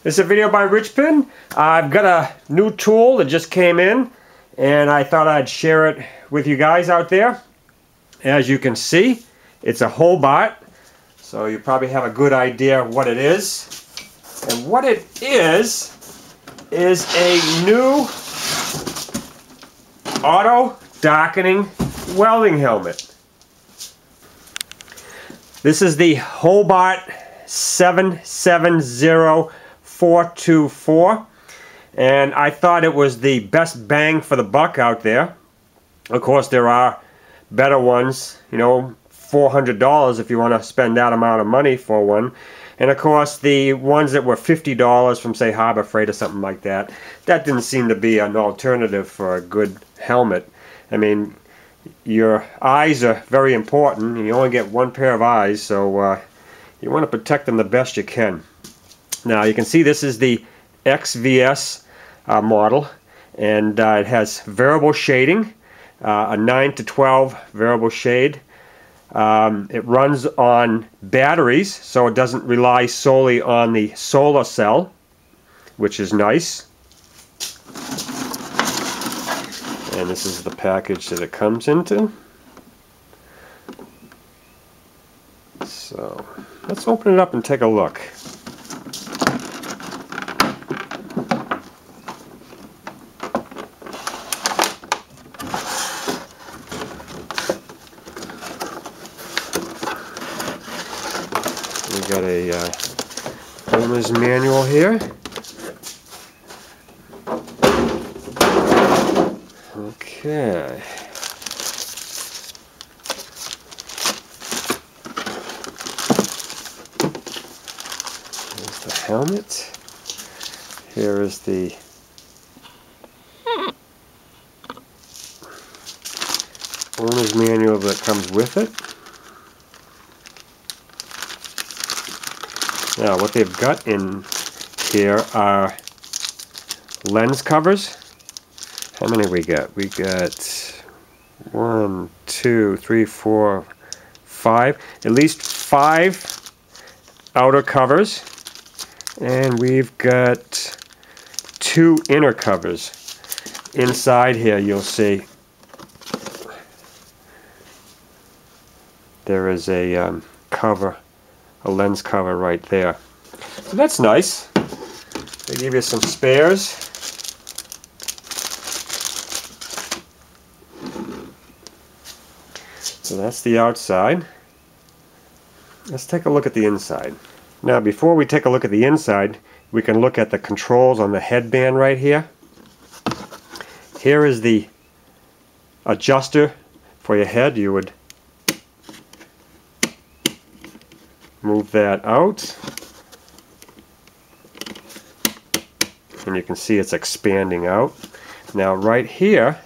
This is a video by Richpin. I've got a new tool that just came in, and I thought I'd share it with you guys out there. As you can see, it's a Hobart, so you probably have a good idea of what it is. And what it is a new auto darkening welding helmet. This is the Hobart 770424, and I thought it was the best bang for the buck out there. Of course, there are better ones, you know, $400 if you want to spend that amount of money for one. And of course, the ones that were $50 from, say, Harbor Freight or something like that, that didn't seem to be an alternative for a good helmet. I mean, your eyes are very important. You only get one pair of eyes, so you want to protect them the best you can. Now, you can see this is the XVS model, and it has variable shading, a 9 to 12 variable shade. It runs on batteries, so it doesn't rely solely on the solar cell, which is nice. And this is the package that it comes into. So let's open it up and take a look. We got a owner's manual here. Okay. Here's the helmet. Here is the owner's manual that comes with it. Now, what they've got in here are lens covers. How many we got? We got 1, 2, 3, 4, 5. At least 5 outer covers. And we've got 2 inner covers. Inside here, you'll see there is a cover, a lens cover right there. So that's nice. They give you some spares. So that's the outside. Let's take a look at the inside. Now, before we take a look at the inside, we can look at the controls on the headband right here. Here is the adjuster for your head. You would move that out, and you can see it's expanding out. Now, right here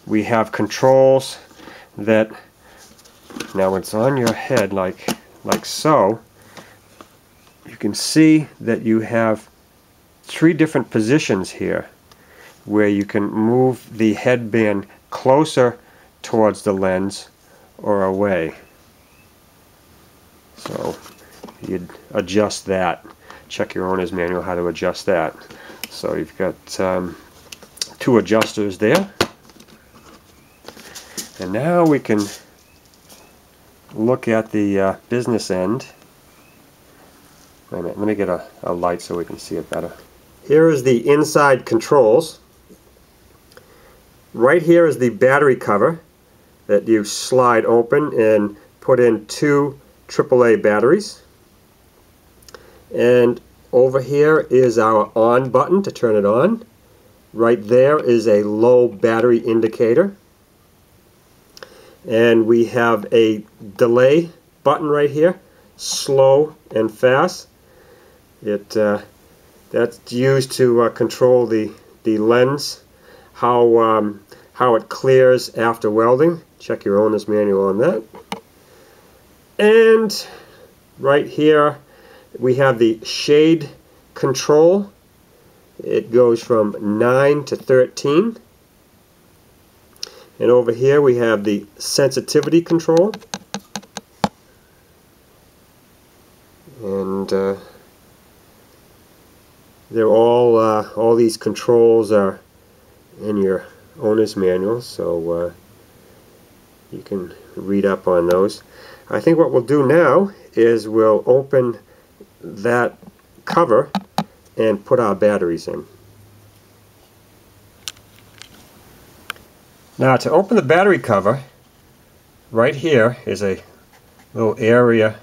we have controls that, now it's on your head like so. You can see that you have 3 different positions here where you can move the headband closer towards the lens or away. So you'd adjust that. Check your owner's manual how to adjust that. So you've got 2 adjusters there. And now we can look at the business end. Wait a minute, let me get a light so we can see it better. Here is the inside controls. Right here is the battery cover that you slide open and put in 2 AAA batteries. And over here is our on button to turn it on. Right there is a low battery indicator. And we have a delay button right here, slow and fast. That's used to control the lens, how it clears after welding. Check your owner's manual on that. And right here we have the shade control. It goes from 9 to 13. And over here we have the sensitivity control. And They're all these controls are in your owner's manual, so you can read up on those. I think what we'll do now is we'll open that cover and put our batteries in. Now, to open the battery cover, right here is a little area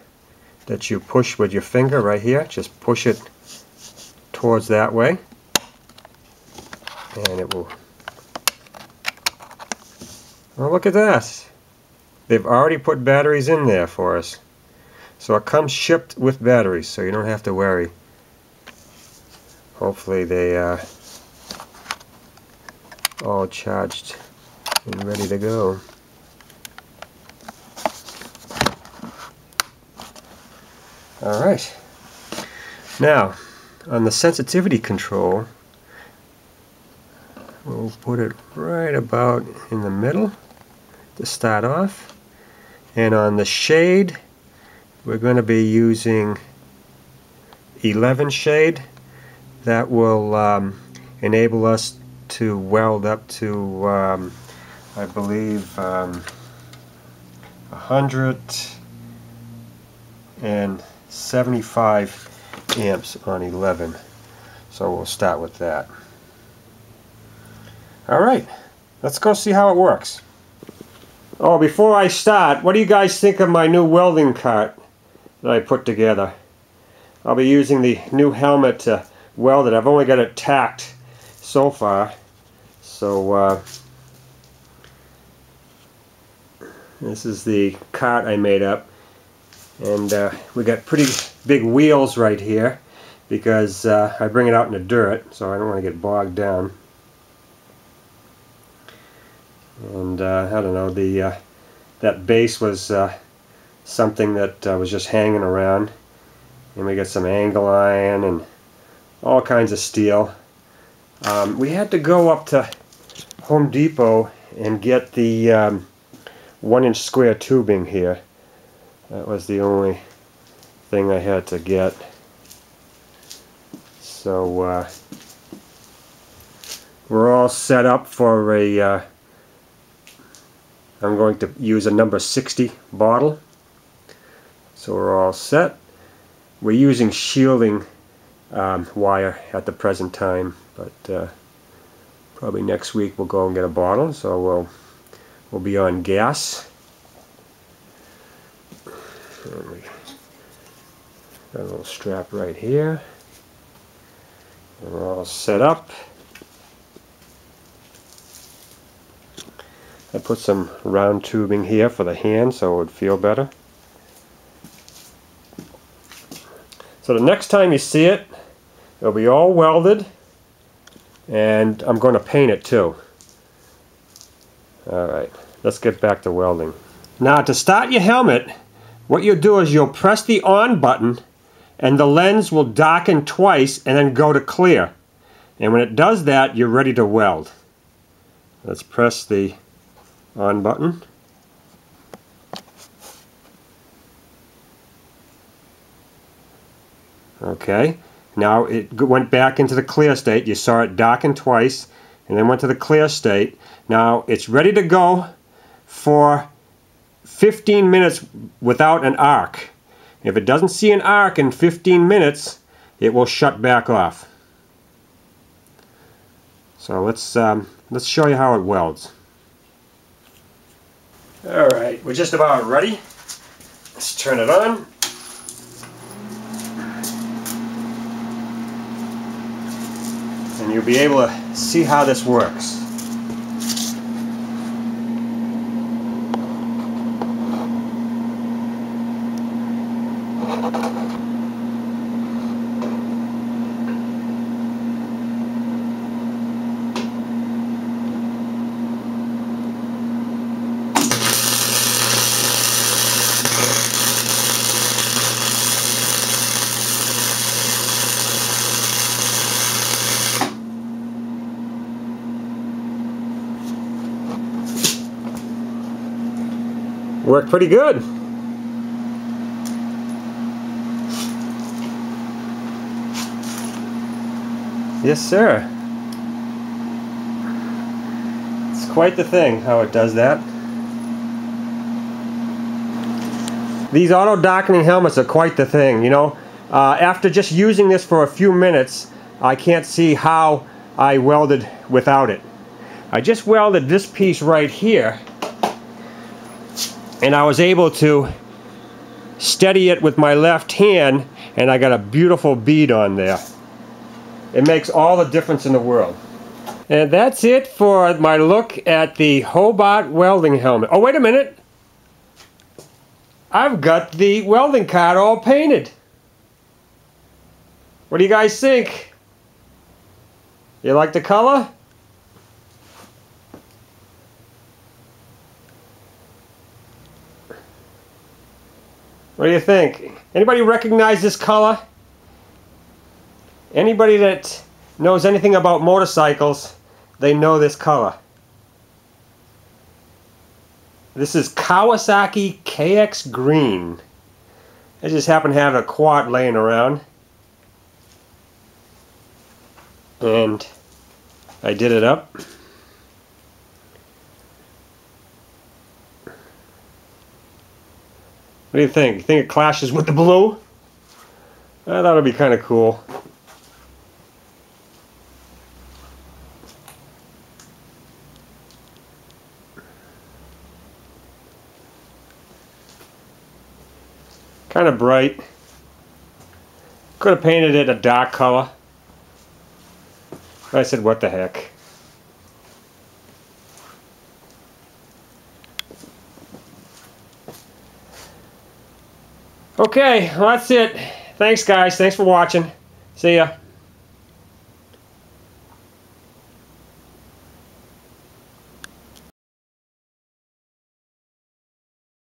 that you push with your finger right here. Just push it towards that way and it will... Oh, look at that! They've already put batteries in there for us. So it comes shipped with batteries, so you don't have to worry. Hopefully they are all charged and ready to go. Alright. Now, on the sensitivity control, we'll put it right about in the middle to start off. And on the shade, we're going to be using 11 shade. That will enable us to weld up to, I believe, 175 amps on 11. So we'll start with that. Alright, let's go see how it works. Oh, before I start, what do you guys think of my new welding cart that I put together? I'll be using the new helmet to weld it. I've only got it tacked so far. So this is the cart I made up. And we got pretty big wheels right here because I bring it out in the dirt, so I don't want to get bogged down. And I don't know, that base was something that was just hanging around, and we got some angle iron and all kinds of steel. We had to go up to Home Depot and get the 1-inch square tubing here. That was the only thing I had to get. So we're all set up for a I'm going to use a number 60 bottle. So we're all set. We're using shielding wire at the present time, but probably next week we'll go and get a bottle, so we'll be on gas. And we got a little strap right here. And we're all set up. I put some round tubing here for the hand so it would feel better. So the next time you see it, it'll be all welded, and I'm going to paint it too. Alright, let's get back to welding. Now, to start your helmet, what you'll do is you'll press the on button and the lens will darken twice and then go to clear. And when it does that, you're ready to weld. Let's press the on button. Okay, now it went back into the clear state. You saw it darken twice and then went to the clear state. Now it's ready to go for 15 minutes without an arc. If it doesn't see an arc in 15 minutes, it will shut back off. So let's show you how it welds. Alright, we're just about ready. Let's turn it on. And you'll be able to see how this works. Worked pretty good. Yes, sir. It's quite the thing how it does that. These auto darkening helmets are quite the thing, you know. After just using this for a few minutes, I can't see how I welded without it. I just welded this piece right here, and I was able to steady it with my left hand, and I got a beautiful bead on there. It makes all the difference in the world. And that's it for my look at the Hobart welding helmet. Oh, wait a minute. I've got the welding card all painted. What do you guys think? You like the color? What do you think? Anybody recognize this color? Anybody that knows anything about motorcycles, they know this color. This is Kawasaki KX Green. I just happen to have a quad laying around, and I did it up. What do you think? You think it clashes with the blue? I thought it would be kind of cool. Kind of bright. Could have painted it a dark color. I said, what the heck. Okay, well that's it. Thanks guys, thanks for watching. See ya.